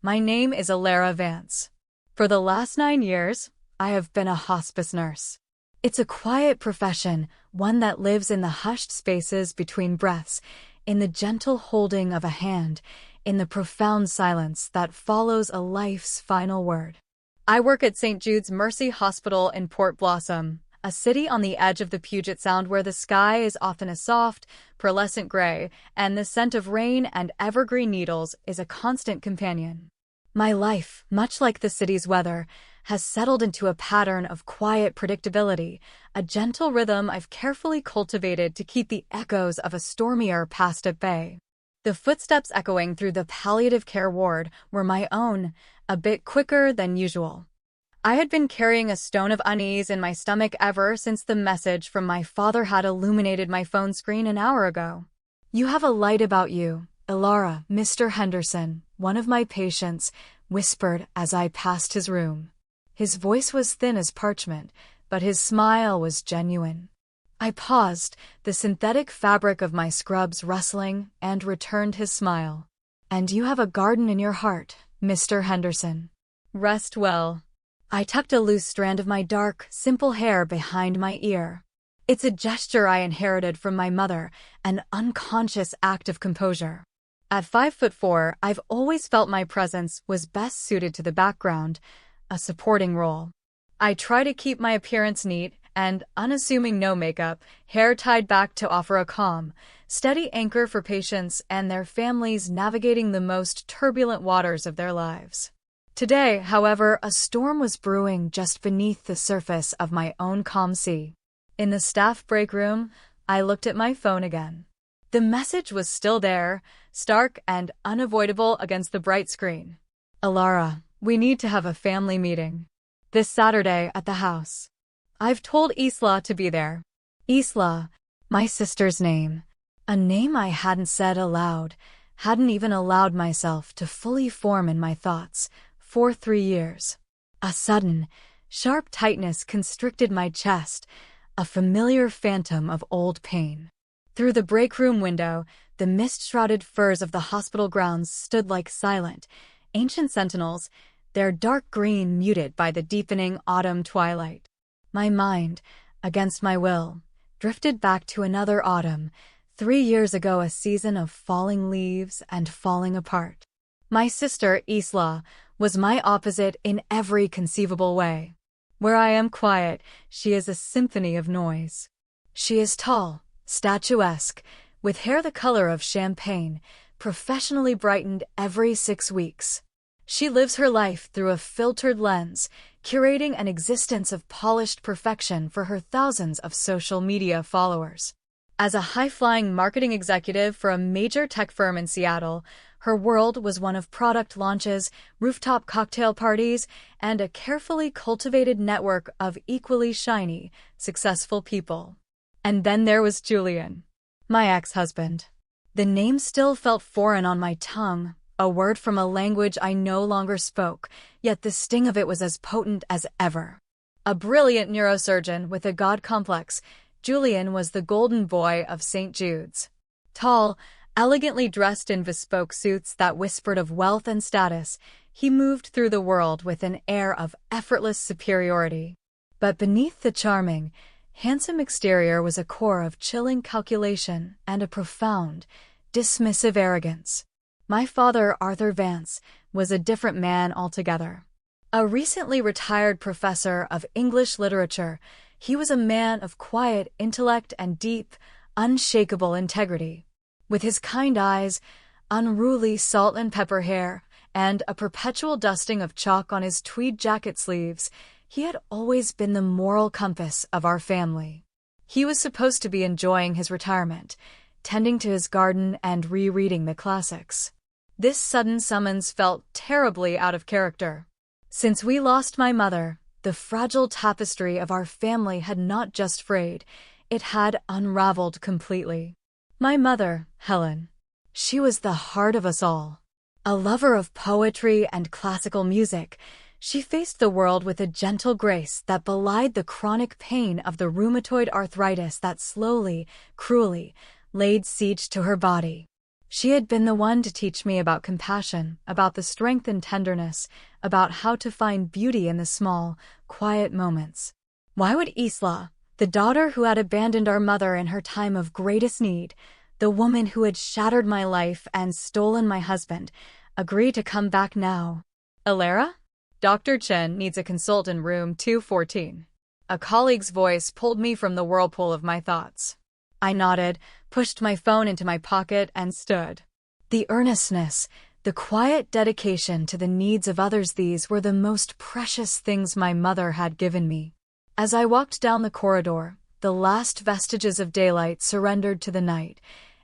My name is Alara Vance. For the last 9 years, I have been a hospice nurse. It's a quiet profession, one that lives in the hushed spaces between breaths, in the gentle holding of a hand, in the profound silence that follows a life's final word. I work at St. Jude's Mercy Hospital in Port Blossom, a city on the edge of the Puget Sound where the sky is often a soft, pearlescent gray, and the scent of rain and evergreen needles is a constant companion. My life, much like the city's weather, has settled into a pattern of quiet predictability, a gentle rhythm I've carefully cultivated to keep the echoes of a stormier past at bay. The footsteps echoing through the palliative care ward were my own, a bit quicker than usual. I had been carrying a stone of unease in my stomach ever since the message from my father had illuminated my phone screen an hour ago. "You have a light about you, Alara," Mr. Henderson, one of my patients, whispered as I passed his room. His voice was thin as parchment, but his smile was genuine. I paused, the synthetic fabric of my scrubs rustling, and returned his smile. "And you have a garden in your heart, Mr. Henderson. Rest well." I tucked a loose strand of my dark, simple hair behind my ear. It's a gesture I inherited from my mother, an unconscious act of composure. At 5'4", I've always felt my presence was best suited to the background, a supporting role. I try to keep my appearance neat and unassuming, no makeup, hair tied back to offer a calm, steady anchor for patients and their families navigating the most turbulent waters of their lives. Today, however, a storm was brewing just beneath the surface of my own calm sea. In the staff break room, I looked at my phone again. The message was still there, stark and unavoidable against the bright screen. "Alara, we need to have a family meeting. This Saturday at the house. I've told Isla to be there." Isla, my sister's name. A name I hadn't said aloud, hadn't even allowed myself to fully form in my thoughts, for 3 years. A sudden, sharp tightness constricted my chest, a familiar phantom of old pain. Through the break room window, the mist-shrouded firs of the hospital grounds stood like silent, ancient sentinels, their dark green muted by the deepening autumn twilight. My mind, against my will, drifted back to another autumn, 3 years ago, a season of falling leaves and falling apart. My sister, Isla, was my opposite in every conceivable way. Where I am quiet, she is a symphony of noise. She is tall, statuesque, with hair the color of champagne, professionally brightened every 6 weeks. She lives her life through a filtered lens, curating an existence of polished perfection for her thousands of social media followers. As a high-flying marketing executive for a major tech firm in Seattle, her world was one of product launches, rooftop cocktail parties, and a carefully cultivated network of equally shiny, successful people. And then there was Julian, my ex-husband. The name still felt foreign on my tongue, a word from a language I no longer spoke, yet the sting of it was as potent as ever. A brilliant neurosurgeon with a God complex, Julian was the golden boy of St. Jude's. Tall, elegantly dressed in bespoke suits that whispered of wealth and status, he moved through the world with an air of effortless superiority. But beneath the charming, handsome exterior was a core of chilling calculation and a profound, dismissive arrogance. My father, Arthur Vance, was a different man altogether. A recently retired professor of English literature, he was a man of quiet intellect and deep, unshakable integrity. With his kind eyes, unruly salt and pepper hair, and a perpetual dusting of chalk on his tweed jacket sleeves, he had always been the moral compass of our family. He was supposed to be enjoying his retirement, tending to his garden and rereading the classics. This sudden summons felt terribly out of character. Since we lost my mother, the fragile tapestry of our family had not just frayed, it had unraveled completely. My mother, Helen. She was the heart of us all. A lover of poetry and classical music, she faced the world with a gentle grace that belied the chronic pain of the rheumatoid arthritis that slowly, cruelly, laid siege to her body. She had been the one to teach me about compassion, about the strength and tenderness, about how to find beauty in the small, quiet moments. Why would Isla, the daughter who had abandoned our mother in her time of greatest need, the woman who had shattered my life and stolen my husband, agree to come back now? Alara? Dr. Chen needs a consult in room 214. A colleague's voice pulled me from the whirlpool of my thoughts. I nodded, pushed my phone into my pocket, and stood. The earnestness, the quiet dedication to the needs of others, these were the most precious things my mother had given me. As I walked down the corridor, the last vestiges of daylight surrendered to the night,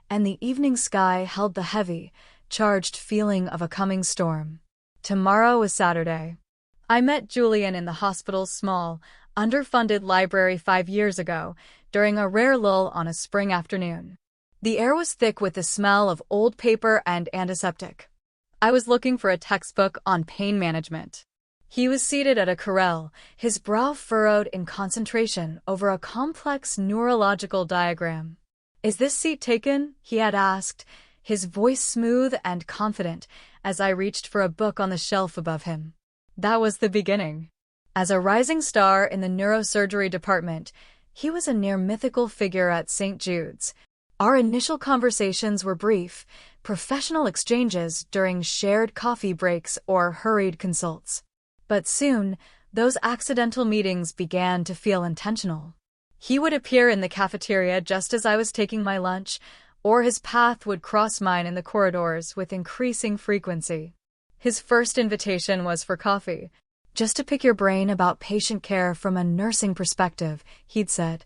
and the evening sky held the heavy, charged feeling of a coming storm. Tomorrow was Saturday. I met Julian in the hospital's small, underfunded library 5 years ago, during a rare lull on a spring afternoon. The air was thick with the smell of old paper and antiseptic. I was looking for a textbook on pain management. He was seated at a carrel, his brow furrowed in concentration over a complex neurological diagram. "Is this seat taken?" he had asked, his voice smooth and confident, as I reached for a book on the shelf above him. That was the beginning. As a rising star in the neurosurgery department, he was a near-mythical figure at St. Jude's. Our initial conversations were brief, professional exchanges during shared coffee breaks or hurried consults. But soon, those accidental meetings began to feel intentional. He would appear in the cafeteria just as I was taking my lunch, or his path would cross mine in the corridors with increasing frequency. His first invitation was for coffee. "Just to pick your brain about patient care from a nursing perspective," he'd said,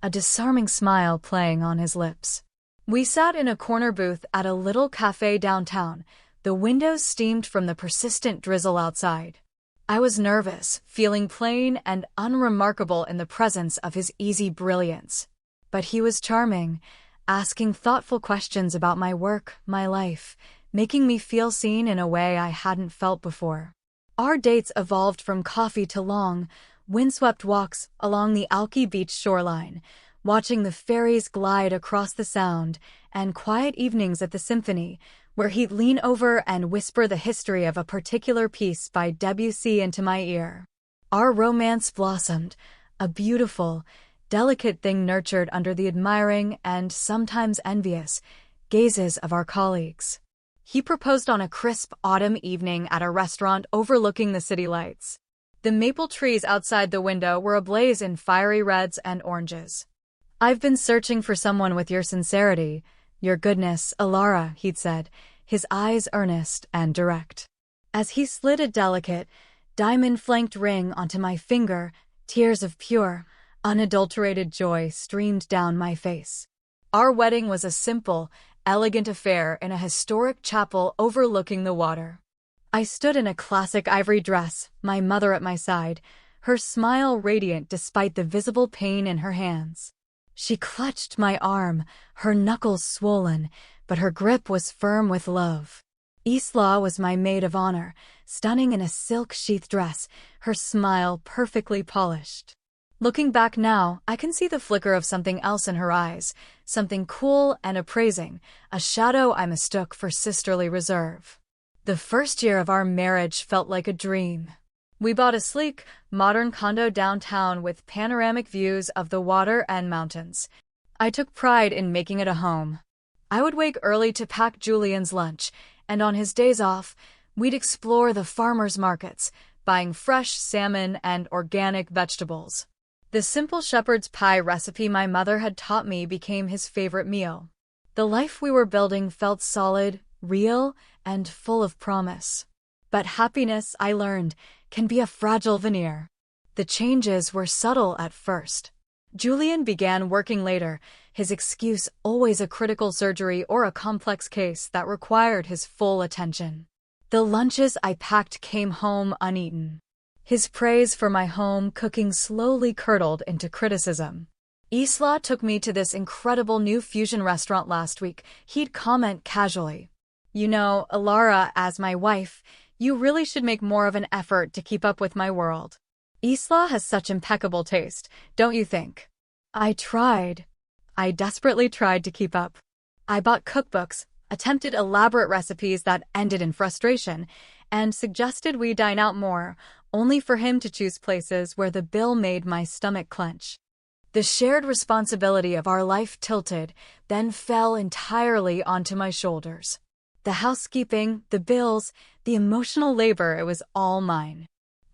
a disarming smile playing on his lips. We sat in a corner booth at a little cafe downtown. The windows steamed from the persistent drizzle outside. I was nervous, feeling plain and unremarkable in the presence of his easy brilliance. But he was charming, asking thoughtful questions about my work, my life, making me feel seen in a way I hadn't felt before. Our dates evolved from coffee to long, windswept walks along the Alki Beach shoreline, watching the ferries glide across the Sound, and quiet evenings at the Symphony, where he'd lean over and whisper the history of a particular piece by Debussy into my ear. Our romance blossomed, a beautiful, delicate thing nurtured under the admiring and sometimes envious gazes of our colleagues. He proposed on a crisp autumn evening at a restaurant overlooking the city lights. The maple trees outside the window were ablaze in fiery reds and oranges. "I've been searching for someone with your sincerity, your goodness, Alara," he'd said, his eyes earnest and direct. As he slid a delicate, diamond-flanked ring onto my finger, tears of pure, unadulterated joy streamed down my face. Our wedding was a simple, elegant affair in a historic chapel overlooking the water. I stood in a classic ivory dress, my mother at my side, her smile radiant despite the visible pain in her hands. She clutched my arm, her knuckles swollen, but her grip was firm with love. Isla was my maid of honor, stunning in a silk-sheath dress, her smile perfectly polished. Looking back now, I can see the flicker of something else in her eyes, something cool and appraising, a shadow I mistook for sisterly reserve. The first year of our marriage felt like a dream. We bought a sleek, modern condo downtown with panoramic views of the water and mountains. I took pride in making it a home. I would wake early to pack Julian's lunch, and on his days off, we'd explore the farmers' markets, buying fresh salmon and organic vegetables. The simple shepherd's pie recipe my mother had taught me became his favorite meal. The life we were building felt solid, real, and full of promise. But happiness, I learned, can be a fragile veneer. The changes were subtle at first. Julian began working later, his excuse always a critical surgery or a complex case that required his full attention. The lunches I packed came home uneaten. His praise for my home cooking slowly curdled into criticism. "Isla took me to this incredible new fusion restaurant last week," he'd comment casually. "You know, Alara, as my wife, you really should make more of an effort to keep up with my world. Isla has such impeccable taste, don't you think?" I desperately tried to keep up. I bought cookbooks, attempted elaborate recipes that ended in frustration, and suggested we dine out more, only for him to choose places where the bill made my stomach clench. The shared responsibility of our life tilted, then fell entirely onto my shoulders. The housekeeping, the bills, the emotional labor, it was all mine.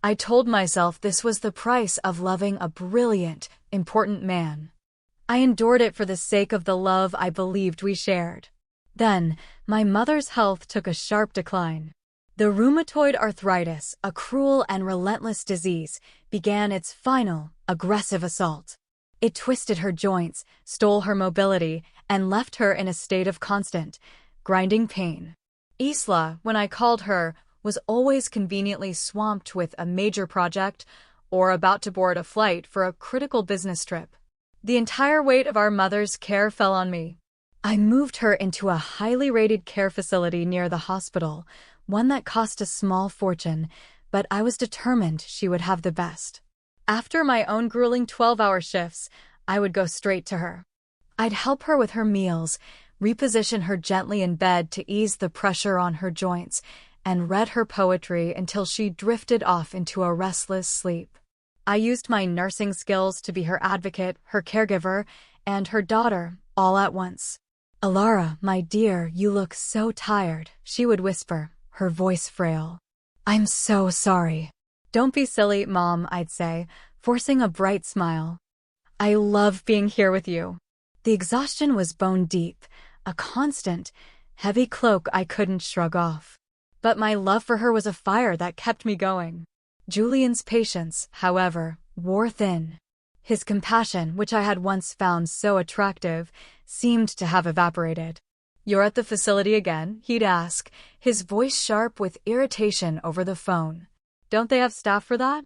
I told myself this was the price of loving a brilliant, important man. I endured it for the sake of the love I believed we shared. Then, my mother's health took a sharp decline. The rheumatoid arthritis, a cruel and relentless disease, began its final, aggressive assault. It twisted her joints, stole her mobility, and left her in a state of constant, grinding pain. Isla, when I called her, was always conveniently swamped with a major project or about to board a flight for a critical business trip. The entire weight of our mother's care fell on me. I moved her into a highly rated care facility near the hospital, one that cost a small fortune, but I was determined she would have the best. After my own grueling 12-hour shifts, I would go straight to her. I'd help her with her meals, reposition her gently in bed to ease the pressure on her joints, and read her poetry until she drifted off into a restless sleep. I used my nursing skills to be her advocate, her caregiver, and her daughter, all at once. "Alara, my dear, you look so tired," she would whisper, her voice frail. "I'm so sorry." "Don't be silly, Mom," I'd say, forcing a bright smile. "I love being here with you." The exhaustion was bone deep, a constant, heavy cloak I couldn't shrug off. But my love for her was a fire that kept me going. Julian's patience, however, wore thin. His compassion, which I had once found so attractive, seemed to have evaporated. "You're at the facility again?" he'd ask, his voice sharp with irritation over the phone. "Don't they have staff for that?"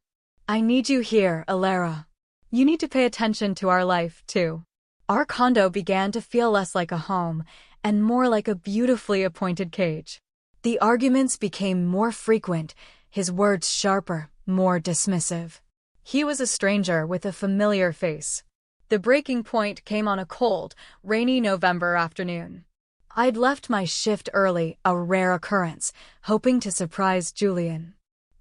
"I need you here, Alara. You need to pay attention to our life, too." Our condo began to feel less like a home and more like a beautifully appointed cage. The arguments became more frequent, his words sharper, more dismissive. He was a stranger with a familiar face. The breaking point came on a cold, rainy November afternoon. I'd left my shift early, a rare occurrence, hoping to surprise Julian.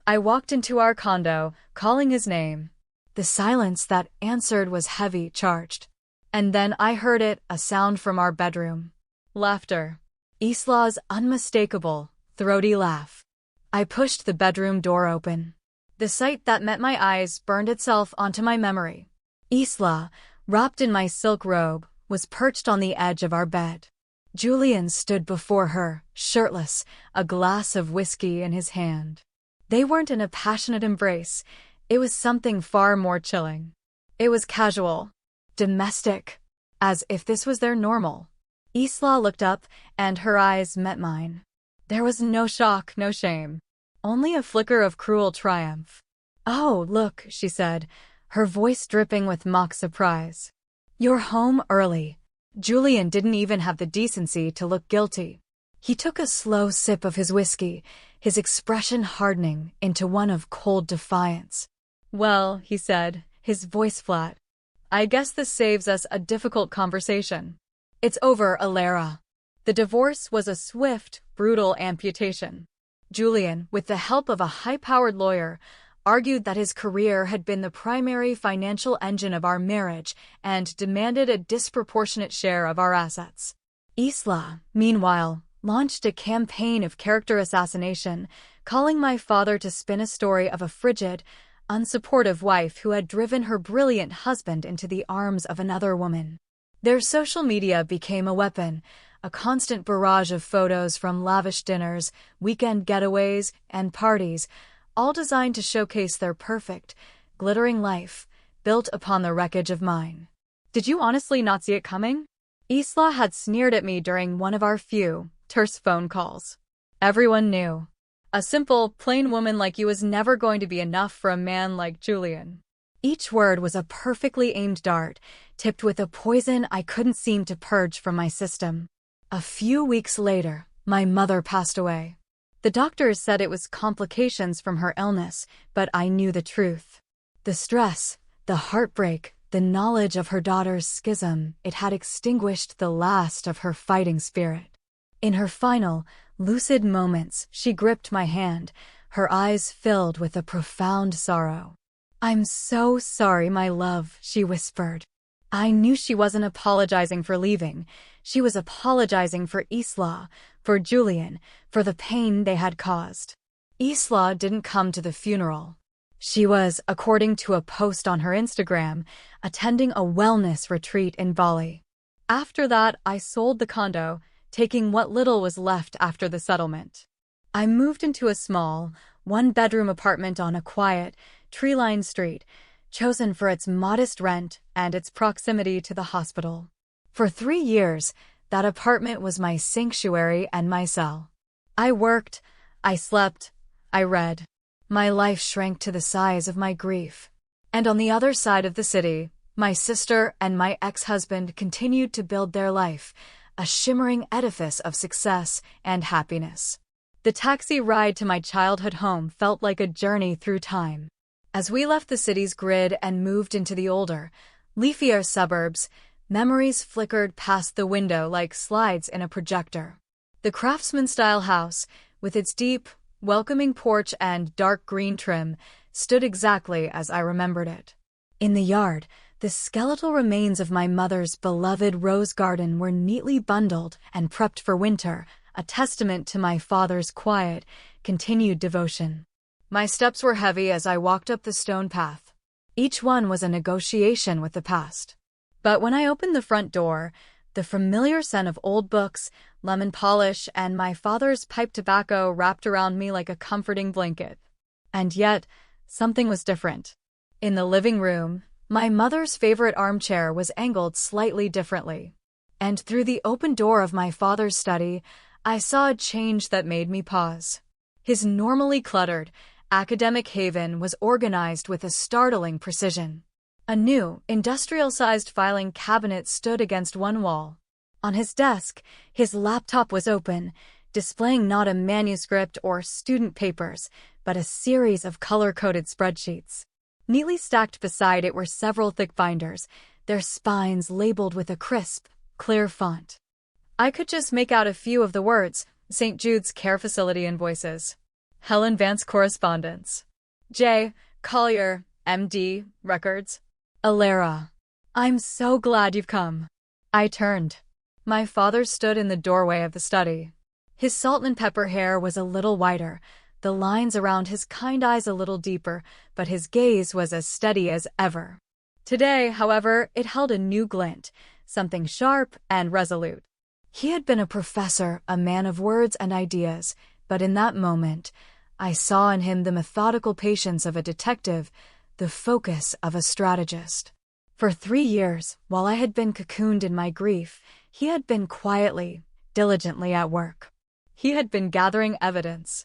I walked into our condo, calling his name. The silence that answered was heavy, charged. And then I heard it, a sound from our bedroom. Laughter. Isla's unmistakable, throaty laugh. I pushed the bedroom door open. The sight that met my eyes burned itself onto my memory. Isla, wrapped in my silk robe, was perched on the edge of our bed. Julian stood before her, shirtless, a glass of whiskey in his hand. They weren't in a passionate embrace. It was something far more chilling. It was casual, domestic, as if this was their normal. Isla looked up, and her eyes met mine. There was no shock, no shame. Only a flicker of cruel triumph. "Oh, look," she said, her voice dripping with mock surprise. "You're home early." Julian didn't even have the decency to look guilty. He took a slow sip of his whiskey, his expression hardening into one of cold defiance. "Well," he said, his voice flat, "I guess this saves us a difficult conversation. It's over, Alara." The divorce was a swift, brutal amputation. Julian, with the help of a high-powered lawyer, argued that his career had been the primary financial engine of our marriage and demanded a disproportionate share of our assets. Isla, meanwhile, launched a campaign of character assassination, calling my father to spin a story of a frigid, unsupportive wife who had driven her brilliant husband into the arms of another woman. Their social media became a weapon, a constant barrage of photos from lavish dinners, weekend getaways, and parties, all designed to showcase their perfect, glittering life, built upon the wreckage of mine. "Did you honestly not see it coming?" Isla had sneered at me during one of our few, terse phone calls. "Everyone knew. A simple, plain woman like you was never going to be enough for a man like Julian." Each word was a perfectly aimed dart, tipped with a poison I couldn't seem to purge from my system. A few weeks later, my mother passed away. The doctors said it was complications from her illness, but I knew the truth. The stress, the heartbreak, the knowledge of her daughter's schism, it had extinguished the last of her fighting spirit. In her final, lucid moments, she gripped my hand, her eyes filled with a profound sorrow. "I'm so sorry, my love," she whispered. I knew she wasn't apologizing for leaving. She was apologizing for Isla, for Julian, for the pain they had caused. Isla didn't come to the funeral. She was, according to a post on her Instagram, attending a wellness retreat in Bali. After that, I sold the condo, taking what little was left after the settlement. I moved into a small, one-bedroom apartment on a quiet, tree-lined street, chosen for its modest rent and its proximity to the hospital. For 3 years, that apartment was my sanctuary and my cell. I worked, I slept, I read. My life shrank to the size of my grief. And on the other side of the city, my sister and my ex-husband continued to build their life, a shimmering edifice of success and happiness. The taxi ride to my childhood home felt like a journey through time. As we left the city's grid and moved into the older, leafier suburbs, memories flickered past the window like slides in a projector. The craftsman-style house, with its deep, welcoming porch and dark green trim, stood exactly as I remembered it. In the yard, the skeletal remains of my mother's beloved rose garden were neatly bundled and prepped for winter, a testament to my father's quiet, continued devotion. My steps were heavy as I walked up the stone path. Each one was a negotiation with the past. But when I opened the front door, the familiar scent of old books, lemon polish, and my father's pipe tobacco wrapped around me like a comforting blanket. And yet, something was different. In the living room, my mother's favorite armchair was angled slightly differently. And through the open door of my father's study, I saw a change that made me pause. His normally cluttered, academic haven was organized with a startling precision. A new, industrial-sized filing cabinet stood against one wall. On his desk, his laptop was open, displaying not a manuscript or student papers, but a series of color-coded spreadsheets. Neatly stacked beside it were several thick binders, their spines labeled with a crisp, clear font. I could just make out a few of the words: St. Jude's Care Facility invoices, Helen Vance correspondence, J. Collier, M.D., records, Alara. "I'm so glad you've come." I turned. My father stood in the doorway of the study. His salt and pepper hair was a little whiter, the lines around his kind eyes a little deeper, but his gaze was as steady as ever. Today, however, it held a new glint, something sharp and resolute. He had been a professor, a man of words and ideas, but in that moment, I saw in him the methodical patience of a detective, the focus of a strategist. For 3 years, while I had been cocooned in my grief, he had been quietly, diligently at work. He had been gathering evidence.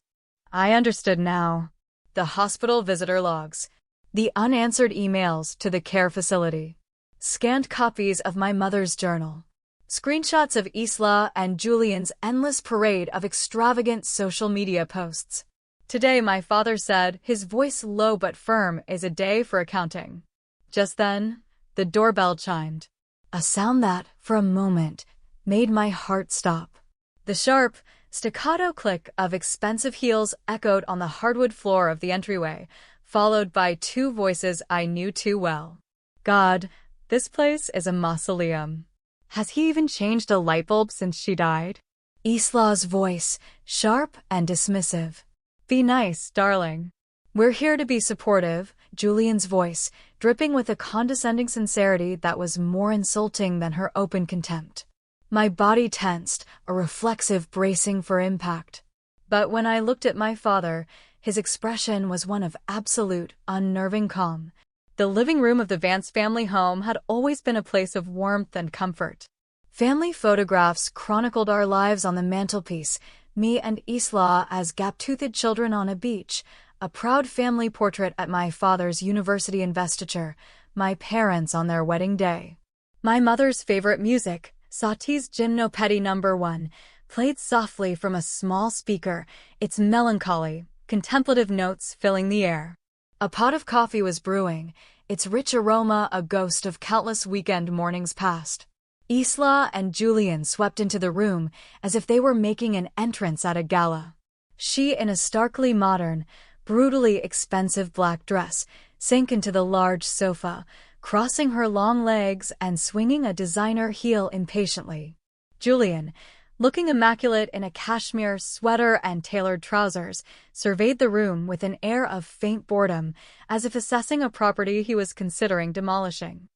I understood now. The hospital visitor logs, the unanswered emails to the care facility, scanned copies of my mother's journal, screenshots of Isla and Julian's endless parade of extravagant social media posts. Today, my father said, his voice low but firm, is a day for accounting. Just then, the doorbell chimed, a sound that, for a moment, made my heart stop. The sharp, staccato click of expensive heels echoed on the hardwood floor of the entryway, followed by 2 voices I knew too well. God, this place is a mausoleum. Has he even changed a light bulb since she died? Isla's voice, sharp and dismissive. Be nice, darling. We're here to be supportive, Julian's voice, dripping with a condescending sincerity that was more insulting than her open contempt. My body tensed, a reflexive bracing for impact. But when I looked at my father, his expression was one of absolute, unnerving calm. The living room of the Vance family home had always been a place of warmth and comfort. Family photographs chronicled our lives on the mantelpiece, me and Isla as gap-toothed children on a beach, a proud family portrait at my father's university investiture, my parents on their wedding day. My mother's favorite music, Satie's Gymnopédie No. 1, played softly from a small speaker, its melancholy, contemplative notes filling the air. A pot of coffee was brewing, its rich aroma a ghost of countless weekend mornings past. Isla and Julian swept into the room as if they were making an entrance at a gala. She, in a starkly modern, brutally expensive black dress, sank into the large sofa, crossing her long legs and swinging a designer heel impatiently. Julian, looking immaculate in a cashmere sweater and tailored trousers, surveyed the room with an air of faint boredom, as if assessing a property he was considering demolishing.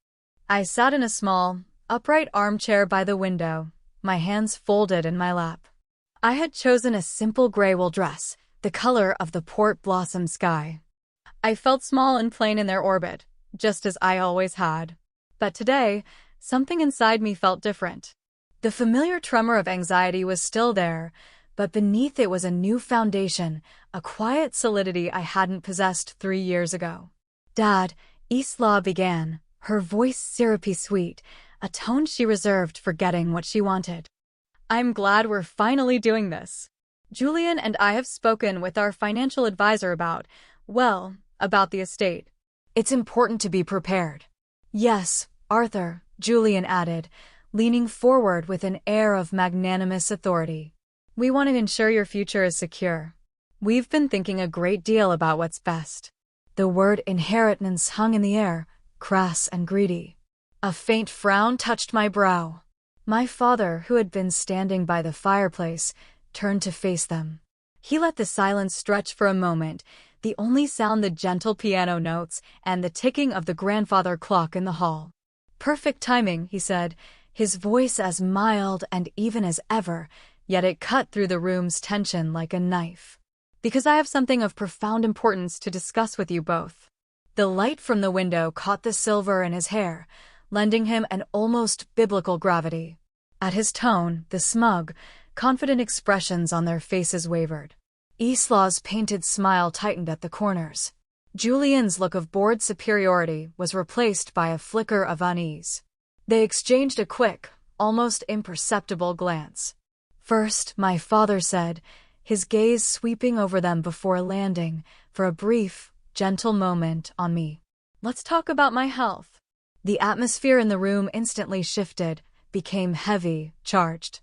I sat in a small, upright armchair by the window, my hands folded in my lap. I had chosen a simple gray wool dress, the color of the port blossom sky. I felt small and plain in their orbit, just as I always had. But today, something inside me felt different. The familiar tremor of anxiety was still there, but beneath it was a new foundation, a quiet solidity I hadn't possessed 3 years ago. "Dad," Isla began, her voice syrupy sweet, a tone she reserved for getting what she wanted. "I'm glad we're finally doing this. Julian and I have spoken with our financial advisor about the estate. It's important to be prepared." "Yes, Arthur," Julian added, leaning forward with an air of magnanimous authority. "We want to ensure your future is secure. We've been thinking a great deal about what's best." The word inheritance hung in the air, crass and greedy. A faint frown touched my brow. My father, who had been standing by the fireplace, turned to face them. He let the silence stretch for a moment, the only sound the gentle piano notes and the ticking of the grandfather clock in the hall. "Perfect timing," he said, his voice as mild and even as ever, yet it cut through the room's tension like a knife. "Because I have something of profound importance to discuss with you both." The light from the window caught the silver in his hair, lending him an almost biblical gravity. At his tone, the smug, confident expressions on their faces wavered. Isla's painted smile tightened at the corners. Julian's look of bored superiority was replaced by a flicker of unease. They exchanged a quick, almost imperceptible glance. "First," my father said, his gaze sweeping over them before landing, for a brief, gentle moment, on me. "Let's talk about my health." The atmosphere in the room instantly shifted, became heavy, charged.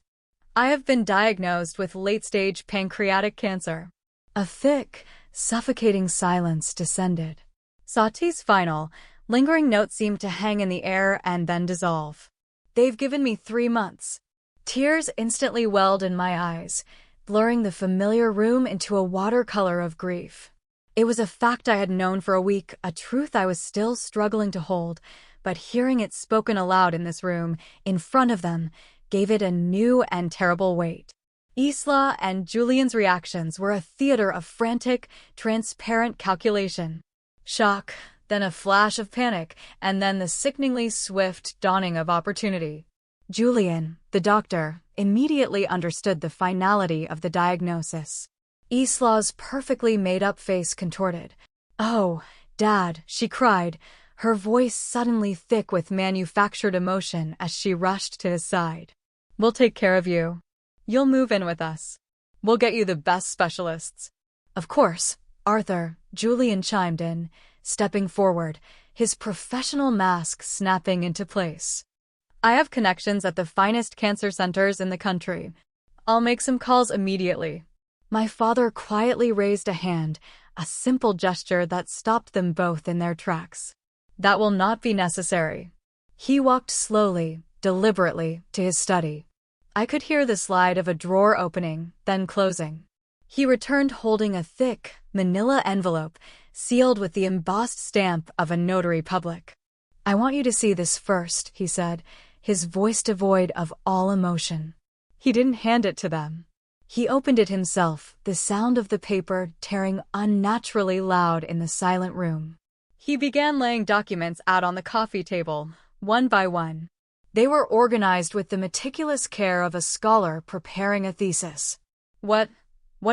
"I have been diagnosed with late-stage pancreatic cancer." A thick, suffocating silence descended. Sati's final, lingering note seemed to hang in the air and then dissolve. "They've given me 3 months." Tears instantly welled in my eyes, blurring the familiar room into a watercolor of grief. It was a fact I had known for a week, a truth I was still struggling to hold, but hearing it spoken aloud in this room, in front of them, gave it a new and terrible weight. Isla and Julian's reactions were a theater of frantic, transparent calculation. Shock, then a flash of panic, and then the sickeningly swift dawning of opportunity. Julian, the doctor, immediately understood the finality of the diagnosis. Isla's perfectly made-up face contorted. "Oh, Dad," she cried, her voice suddenly thick with manufactured emotion as she rushed to his side. "We'll take care of you. You'll move in with us. We'll get you the best specialists." "Of course, Arthur," Julian chimed in, stepping forward, his professional mask snapping into place. "I have connections at the finest cancer centers in the country. I'll make some calls immediately." My father quietly raised a hand, a simple gesture that stopped them both in their tracks. "That will not be necessary." He walked slowly, deliberately, to his study. I could hear the slide of a drawer opening, then closing. He returned holding a thick, manila envelope, sealed with the embossed stamp of a notary public. "I want you to see this first," he said, his voice devoid of all emotion. He didn't hand it to them. He opened it himself, the sound of the paper tearing unnaturally loud in the silent room. He began laying documents out on the coffee table, one by one. They were organized with the meticulous care of a scholar preparing a thesis. What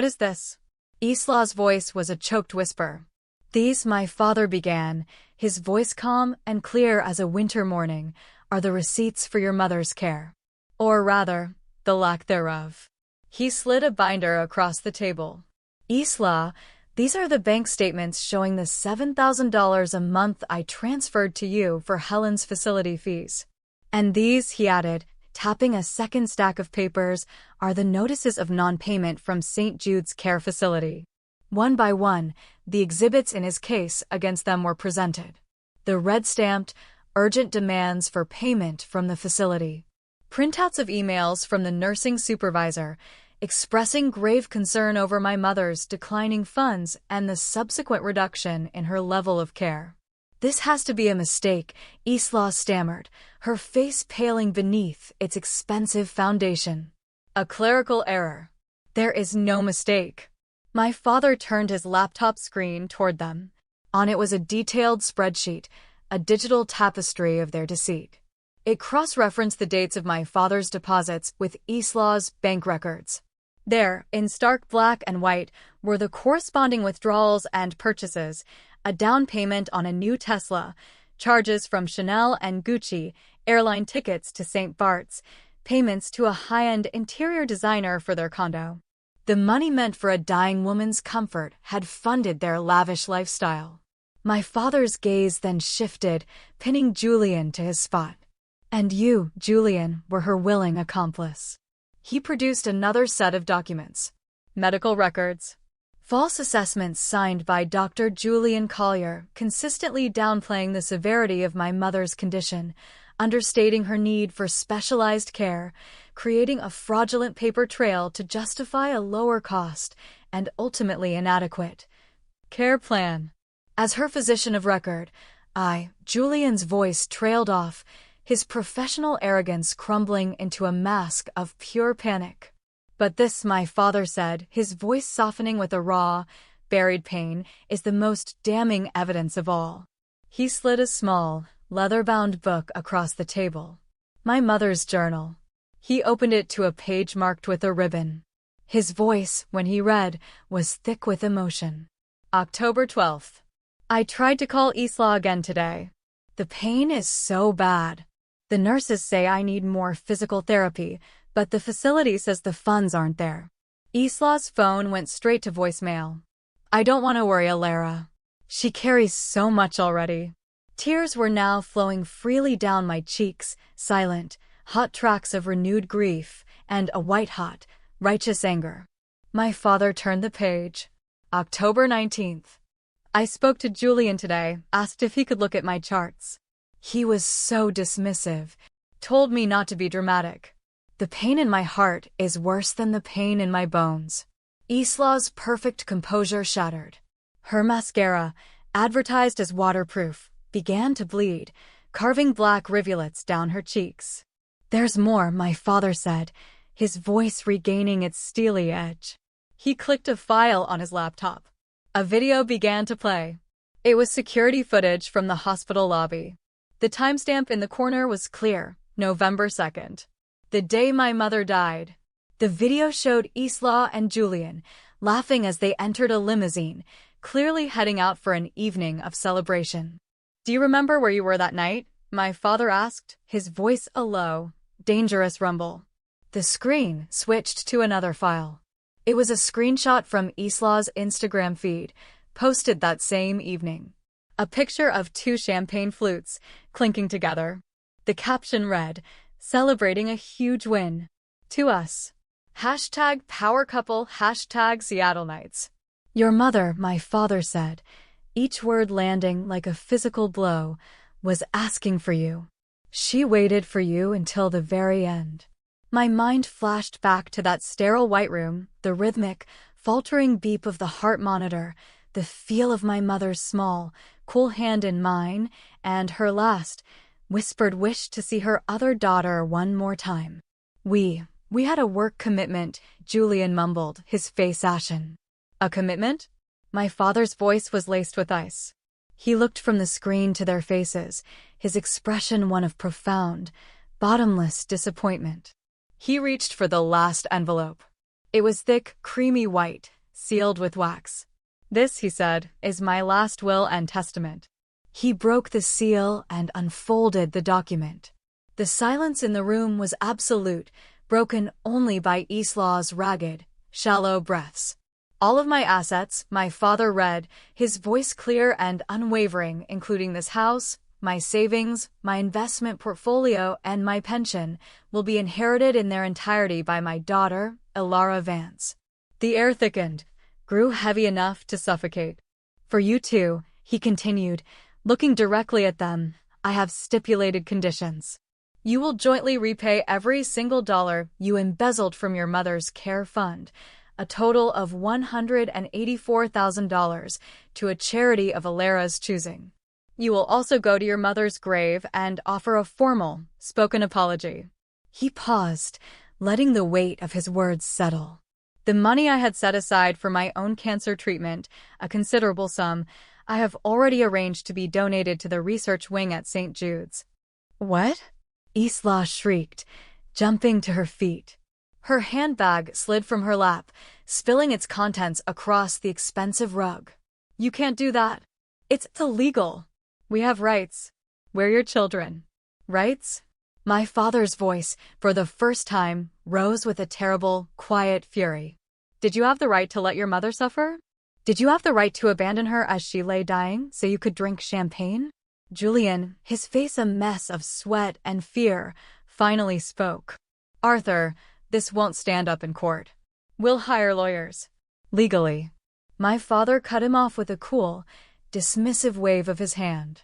is this?" Isla's voice was a choked whisper. "These," my father began, his voice calm and clear as a winter morning, "are the receipts for your mother's care. Or rather, the lack thereof." He slid a binder across the table. "Isla, these are the bank statements showing the $7,000 a month I transferred to you for Helen's facility fees. And these, he added, tapping a second stack of papers, are the notices of non-payment from St. Jude's Care Facility. One by one, the exhibits in his case against them were presented. The red-stamped, urgent demands for payment from the facility. Printouts of emails from the nursing supervisor expressing grave concern over my mother's declining funds and the subsequent reduction in her level of care. "This has to be a mistake," Isla stammered, her face paling beneath its expensive foundation. "A clerical error. There is no mistake." My father turned his laptop screen toward them. On it was a detailed spreadsheet, a digital tapestry of their deceit. It cross-referenced the dates of my father's deposits with Isla's bank records. There, in stark black and white, were the corresponding withdrawals and purchases, a down payment on a new Tesla, charges from Chanel and Gucci, airline tickets to St. Bart's, payments to a high-end interior designer for their condo. The money meant for a dying woman's comfort had funded their lavish lifestyle. My father's gaze then shifted, pinning Julian to his spot. "And you, Julian, were her willing accomplice." He produced another set of documents. Medical records. False assessments signed by Dr. Julian Collier, consistently downplaying the severity of my mother's condition, understating her need for specialized care, creating a fraudulent paper trail to justify a lower cost and ultimately inadequate care plan. As her physician of record, Julian's voice trailed off, his professional arrogance crumbling into a mask of pure panic. "But this," my father said, his voice softening with a raw, buried pain, "is the most damning evidence of all." He slid a small, leather-bound book across the table. My mother's journal. He opened it to a page marked with a ribbon. His voice, when he read, was thick with emotion. October 12th. "I tried to call Isla again today. The pain is so bad. The nurses say I need more physical therapy, but the facility says the funds aren't there." Isla's phone went straight to voicemail. "I don't want to worry Alara. She carries so much already." Tears were now flowing freely down my cheeks, silent, hot tracks of renewed grief, and a white-hot, righteous anger. My father turned the page. October 19th. "I spoke to Julian today, asked if he could look at my charts. He was so dismissive, told me not to be dramatic. The pain in my heart is worse than the pain in my bones." Isla's perfect composure shattered. Her mascara, advertised as waterproof, began to bleed, carving black rivulets down her cheeks. "There's more," my father said, his voice regaining its steely edge. He clicked a file on his laptop. A video began to play. It was security footage from the hospital lobby. The timestamp in the corner was clear, November 2nd. The day my mother died. The video showed Isla and Julian, laughing as they entered a limousine, clearly heading out for an evening of celebration. "Do you remember where you were that night?" my father asked, his voice a low, dangerous rumble. The screen switched to another file. It was a screenshot from Isla's Instagram feed, posted that same evening. A picture of two champagne flutes, clinking together. The caption read, "Celebrating a huge win. To us. #PowerCouple, #Seattle Nights." "Your mother," my father said, each word landing like a physical blow, "was asking for you. She waited for you until the very end." My mind flashed back to that sterile white room, the rhythmic, faltering beep of the heart monitor, the feel of my mother's small, cool hand in mine, and her last, whispered wish to see her other daughter one more time. We had a work commitment," Julian mumbled, his face ashen. "A commitment?" My father's voice was laced with ice. He looked from the screen to their faces, his expression one of profound, bottomless disappointment. He reached for the last envelope. It was thick, creamy white, sealed with wax. "This," he said, "is my last will and testament." He broke the seal and unfolded the document. The silence in the room was absolute, broken only by Isla's ragged, shallow breaths. "All of my assets," my father read, his voice clear and unwavering, "including this house, my savings, my investment portfolio, and my pension will be inherited in their entirety by my daughter, Ilara Vance. The air thickened, grew heavy enough to suffocate. For you two, he continued, looking directly at them, I have stipulated conditions. You will jointly repay every single dollar you embezzled from your mother's care fund, a total of $184,000, to a charity of Ilara's choosing. You will also go to your mother's grave and offer a formal, spoken apology. He paused, letting the weight of his words settle. The money I had set aside for my own cancer treatment, a considerable sum, I have already arranged to be donated to the research wing at St. Jude's. What? Isla shrieked, jumping to her feet. Her handbag slid from her lap, spilling its contents across the expensive rug. You can't do that. It's illegal. We have rights. We're your children. Rights? My father's voice, for the first time, rose with a terrible, quiet fury. Did you have the right to let your mother suffer? Did you have the right to abandon her as she lay dying so you could drink champagne? Julian, his face a mess of sweat and fear, finally spoke. Arthur, this won't stand up in court. We'll hire lawyers. Legally. My father cut him off with a cool, dismissive wave of his hand.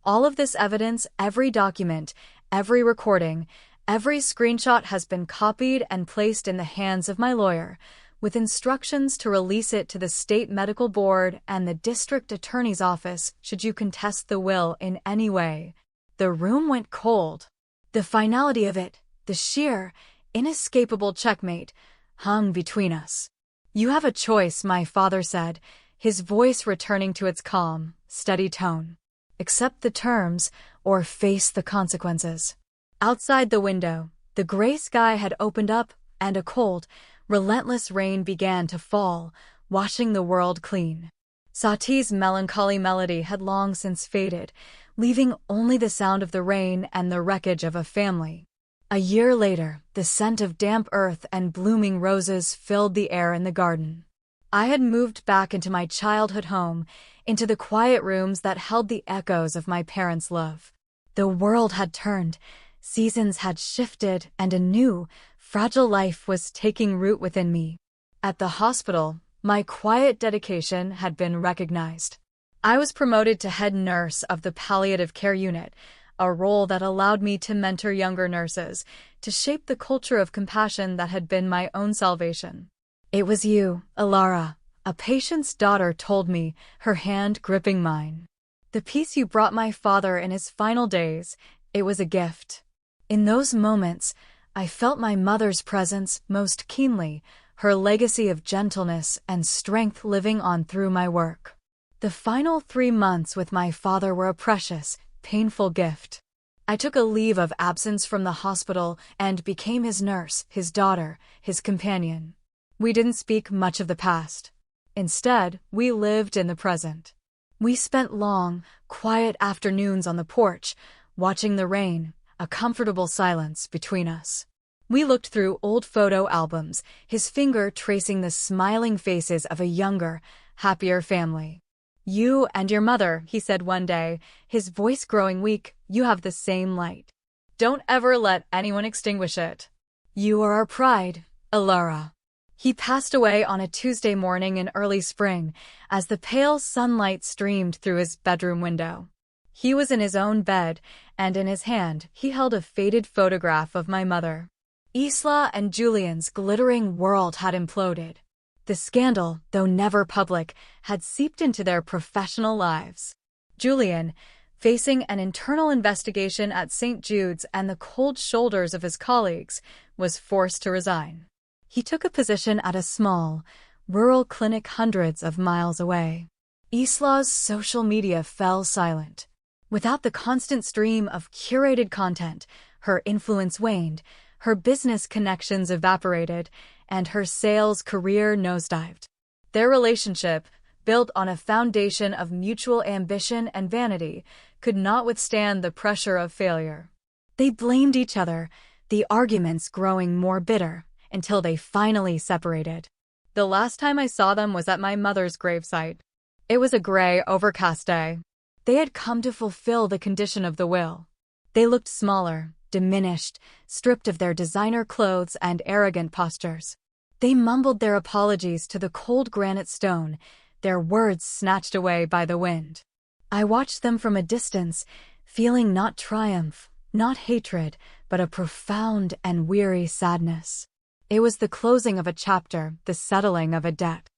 All of this evidence, every document, every recording, every screenshot has been copied and placed in the hands of my lawyer, with instructions to release it to the state medical board and the district attorney's office should you contest the will in any way. The room went cold. The finality of it, the sheer, inescapable checkmate, hung between us. You have a choice, my father said, his voice returning to its calm, steady tone. Accept the terms or face the consequences. Outside the window, the gray sky had opened up and a cold, relentless rain began to fall, washing the world clean. Satie's melancholy melody had long since faded, leaving only the sound of the rain and the wreckage of a family. A year later, the scent of damp earth and blooming roses filled the air in the garden. I had moved back into my childhood home, into the quiet rooms that held the echoes of my parents' love. The world had turned, seasons had shifted, and a new, fragile life was taking root within me. At the hospital, my quiet dedication had been recognized. I was promoted to head nurse of the palliative care unit, a role that allowed me to mentor younger nurses, to shape the culture of compassion that had been my own salvation. It was you, Ilara, a patient's daughter told me, her hand gripping mine. The peace you brought my father in his final days, it was a gift. In those moments, I felt my mother's presence most keenly, her legacy of gentleness and strength living on through my work. The final 3 months with my father were a precious, painful gift. I took a leave of absence from the hospital and became his nurse, his daughter, his companion. We didn't speak much of the past. Instead, we lived in the present. We spent long, quiet afternoons on the porch, watching the rain, a comfortable silence between us. We looked through old photo albums, his finger tracing the smiling faces of a younger, happier family. You and your mother, he said one day, his voice growing weak, you have the same light. Don't ever let anyone extinguish it. You are our pride, Ilara. He passed away on a Tuesday morning in early spring, as the pale sunlight streamed through his bedroom window. He was in his own bed, and in his hand he held a faded photograph of my mother. Isla and Julian's glittering world had imploded. The scandal, though never public, had seeped into their professional lives. Julian, facing an internal investigation at St. Jude's and the cold shoulders of his colleagues, was forced to resign. He took a position at a small, rural clinic hundreds of miles away. Isla's social media fell silent. Without the constant stream of curated content, her influence waned, her business connections evaporated, and her sales career nosedived. Their relationship, built on a foundation of mutual ambition and vanity, could not withstand the pressure of failure. They blamed each other, the arguments growing more bitter, until they finally separated. The last time I saw them was at my mother's gravesite. It was a gray, overcast day. They had come to fulfill the condition of the will. They looked smaller, diminished, stripped of their designer clothes and arrogant postures. They mumbled their apologies to the cold granite stone, their words snatched away by the wind. I watched them from a distance, feeling not triumph, not hatred, but a profound and weary sadness. It was the closing of a chapter, the settling of a debt.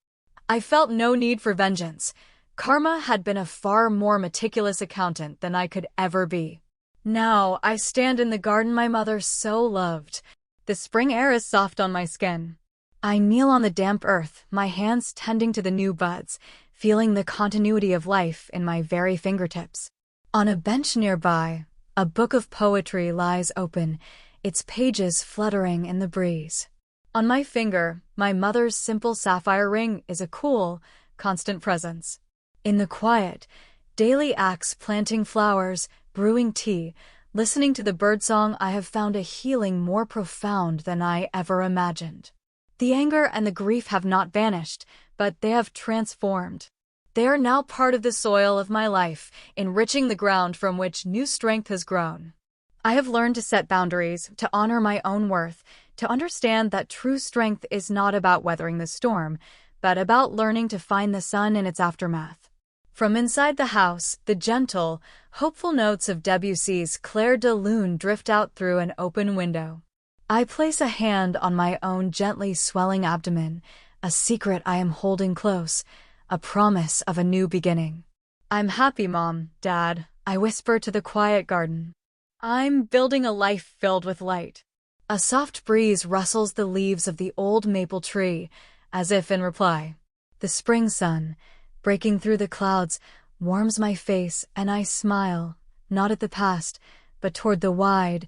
I felt no need for vengeance. Karma had been a far more meticulous accountant than I could ever be. Now I stand in the garden my mother so loved. The spring air is soft on my skin. I kneel on the damp earth, my hands tending to the new buds, feeling the continuity of life in my very fingertips. On a bench nearby, a book of poetry lies open, its pages fluttering in the breeze. On my finger, my mother's simple sapphire ring is a cool, constant presence. In the quiet, daily acts planting flowers, brewing tea, listening to the birdsong, I have found a healing more profound than I ever imagined. The anger and the grief have not vanished, but they have transformed. They are now part of the soil of my life, enriching the ground from which new strength has grown. I have learned to set boundaries, to honor my own worth, to understand that true strength is not about weathering the storm, but about learning to find the sun in its aftermath. From inside the house, the gentle, hopeful notes of Debussy's Clair de Lune drift out through an open window. I place a hand on my own gently swelling abdomen, a secret I am holding close, a promise of a new beginning. I'm happy, Mom, Dad, I whisper to the quiet garden. I'm building a life filled with light. A soft breeze rustles the leaves of the old maple tree, as if in reply. The spring sun, breaking through the clouds, warms my face and I smile, not at the past, but toward the wide,